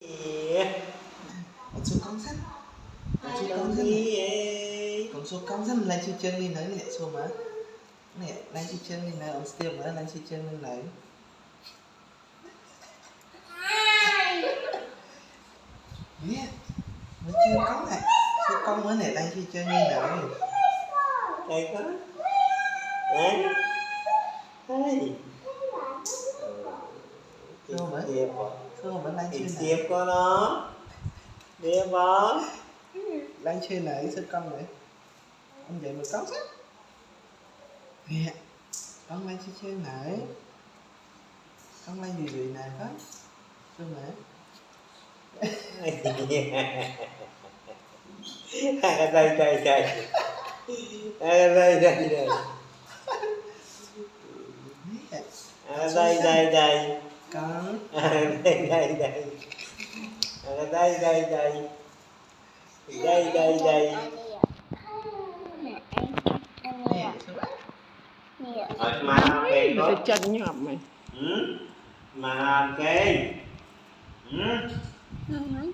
Con số con sắt. Con số con sắt lại chơi chân lên đấy nè số má. Nè, lại chơi chân lên này, ông Steve mà lại chơi chân lên đấy. Nè, mới chơi con này. Số con mới này lại chơi chân lên đấy. Đây có. Đấy. Đây. Số mới. Số mới lại chơi này. Tiếp có nó. Tiếp bó. Lại chơi này, số con này. Ông dậy một con sắt. Nè, con lại chơi này. Con lại gì này đó. Số mới. Đây. Đây. Con. Đây. Nè, số đó. Mà về Người có. ta chân nhọm mày. Mà kê. Không